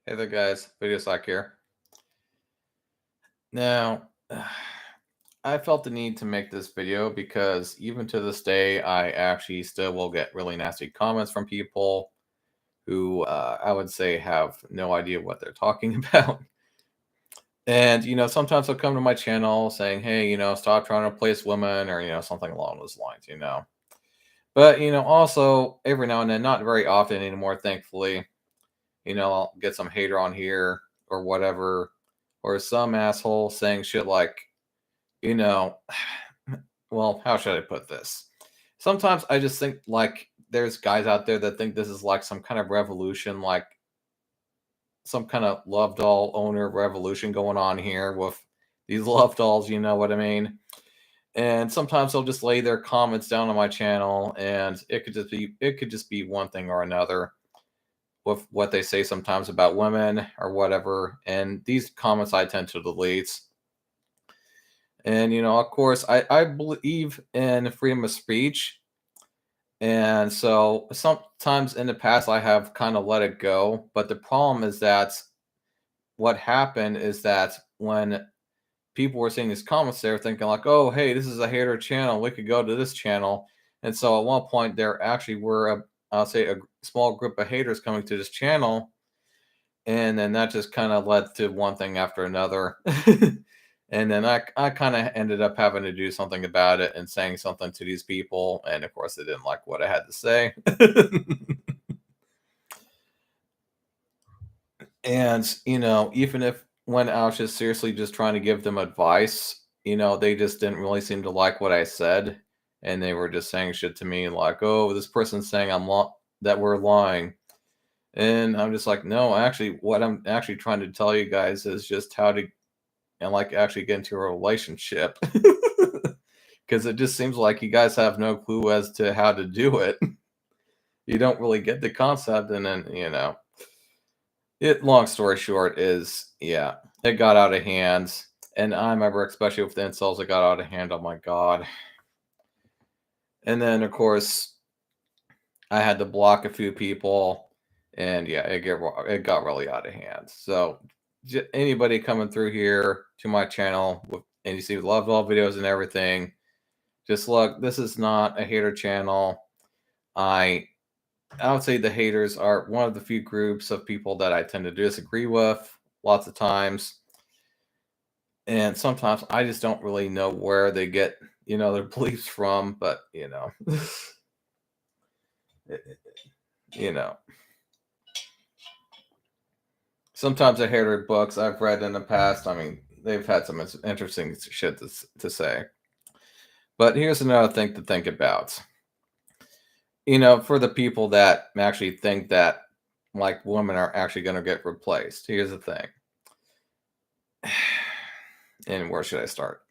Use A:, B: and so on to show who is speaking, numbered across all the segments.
A: Hey there, guys. Video Slack here. Now, I felt the need to make this video because even to this day, I actually still will get really nasty comments from people who I would say have no idea what they're talking about. And, sometimes they'll come to my channel saying, hey, stop trying to replace women or, something along those lines. But, also every now and then, not very often anymore, thankfully, I'll get some hater on here or whatever, or some asshole saying shit like, you know, well, how should I put this? Sometimes I just think like there's guys out there that think this is like some kind of revolution, like some kind of love doll owner revolution going on here with these love dolls, you know what I mean? And sometimes they'll just lay their comments down on my channel and it could just be one thing or another with what they say sometimes about women or whatever. And these comments I tend to delete. And of course, I believe in freedom of speech. And so sometimes in the past I have kind of let it go. But the problem is that what happened is that when people were seeing these comments, they were thinking like, oh, hey, this is a hater channel. We could go to this channel. And so at one point there actually were I'll say a small group of haters coming to this channel. And then that just kind of led to one thing after another. And then I kind of ended up having to do something about it and saying something to these people. And of course, they didn't like what I had to say. And, even if when I was just seriously just trying to give them advice, they just didn't really seem to like what I said. And they were just saying shit to me like, oh, this person's saying that we're lying. And I'm just like, no, actually, what I'm actually trying to tell you guys is just how to and like actually get into a relationship. Because it just seems like you guys have no clue as to how to do it. You don't really get the concept, and then it. Long story short is, yeah, it got out of hand, and I remember especially with the incels, it got out of hand. Oh my god! And then of course I had to block a few people, and yeah, it got really out of hand. So anybody coming through here to my channel and you see love all videos and everything, just look. This is not a hater channel. I I would say the haters are one of the few groups of people that I tend to disagree with lots of times, and sometimes I just don't really know where they get their beliefs from. But you know. Sometimes I hear books I've read in the past. I mean, they've had some interesting shit to say. But here's another thing to think about. For the people that actually think that like women are actually going to get replaced, here's the thing. And where should I start?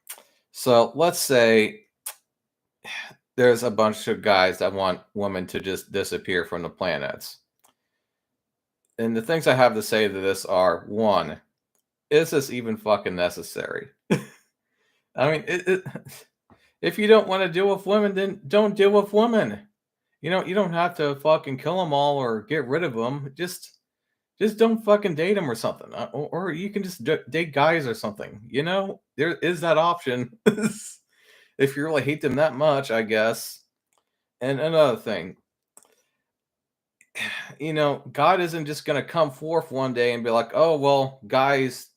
A: So let's say there's a bunch of guys that want women to just disappear from the planets. And the things I have to say to this are one, is this even fucking necessary? I mean, if you don't want to deal with women, then don't deal with women. You don't have to fucking kill them all or get rid of them. Just don't fucking date them or something. Or you can just date guys or something. There is that option. If you really hate them that much, I guess. And another thing, God isn't just going to come forth one day and be like, oh, well, guys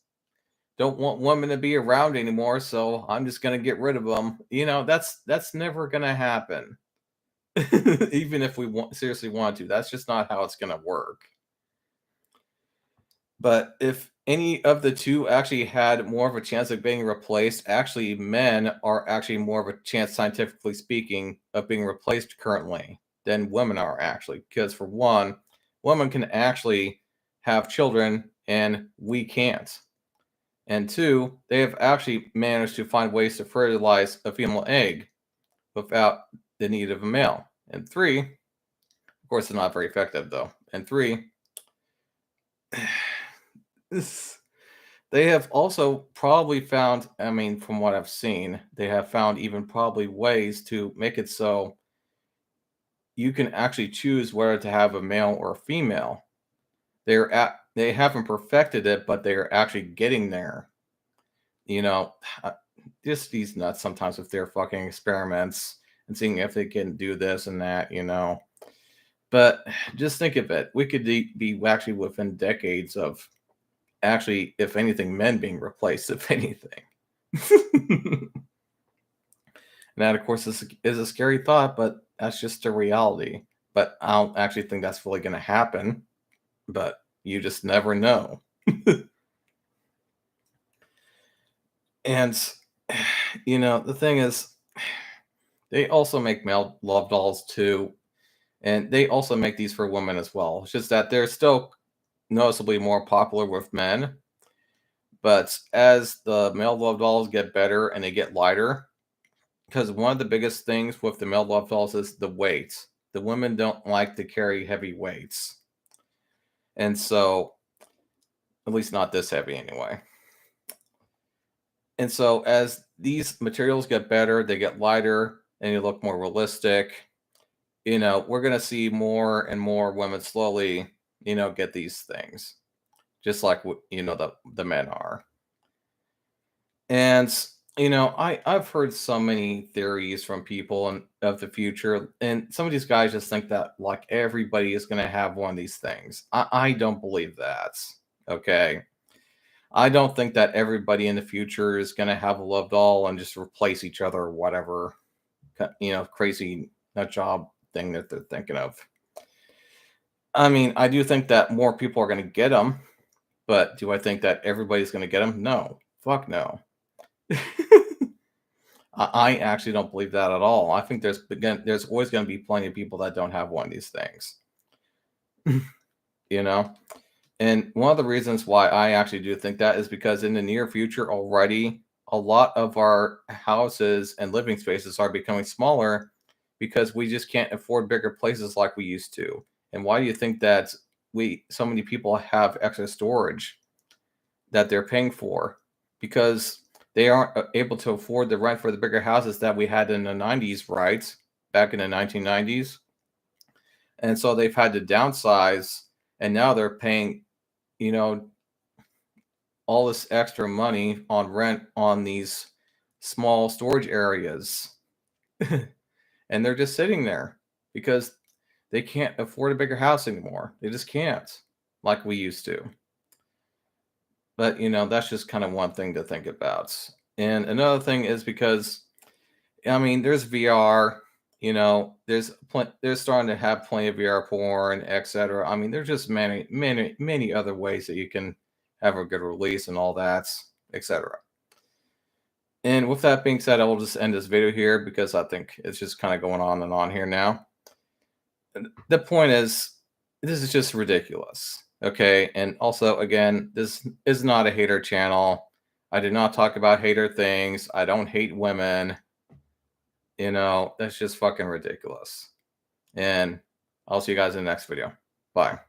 A: don't want women to be around anymore, so I'm just going to get rid of them. That's never going to happen. Even if we seriously want to, that's just not how it's going to work. But if any of the two actually had more of a chance of being replaced, actually, men are actually more of a chance, scientifically speaking, of being replaced currently than women are actually. Because for one, women can actually have children and we can't. And two, they have actually managed to find ways to fertilize a female egg without the need of a male. And three, of course, it's not very effective though. And three, they have also probably found, I mean, from what I've seen, they have found even probably ways to make it so you can actually choose whether to have a male or a female. they haven't perfected it, but they're actually getting there. You know, just these nuts sometimes with their fucking experiments and seeing if they can do this and that, you know. But just think of it. We could be actually within decades of actually, if anything, men being replaced, if anything. And that, of course, is a scary thought, but that's just a reality. But I don't actually think that's really going to happen. But you just never know. And, you know, the thing is, they also make male love dolls too. And they also make these for women as well. It's just that they're still noticeably more popular with men. But as the male love dolls get better and they get lighter, because one of the biggest things with the male love dolls is the weight. The women don't like to carry heavy weights. And so, at least not this heavy anyway. And so, as these materials get better, they get lighter and they look more realistic. You know, we're going to see more and more women slowly, you know, get these things, just like, you know, the men are. And you know, I've heard so many theories from people and of the future, and some of these guys just think that like everybody is going to have one of these things. I don't believe that. Okay, I don't think that everybody in the future is going to have a love doll and just replace each other or whatever, you know, crazy nut job thing that they're thinking of. I mean, I do think that more people are going to get them, but do I think that everybody's going to get them? No, fuck no. I actually don't believe that at all. I think there's always going to be plenty of people that don't have one of these things, you know. And one of the reasons why I actually do think that is because in the near future already, a lot of our houses and living spaces are becoming smaller because we just can't afford bigger places like we used to. And why do you think that we so many people have extra storage that they're paying for? Because they aren't able to afford the rent for the bigger houses that we had in the 90s, right? Back in the 1990s. And so they've had to downsize and now they're paying, you know, all this extra money on rent on these small storage areas. And they're just sitting there because they can't afford a bigger house anymore. They just can't like we used to. But, you know, that's just kind of one thing to think about. And another thing is because, I mean, there's VR, you know, they're starting to have plenty of VR porn, etc. I mean, there's just many, many, many other ways that you can have a good release and all that, etc. And with that being said, I will just end this video here because I think it's just kind of going on and on here now. The point is, this is just ridiculous. Okay. And also, again, this is not a hater channel. I do not talk about hater things. I don't hate women. You know, that's just fucking ridiculous. And I'll see you guys in the next video. Bye.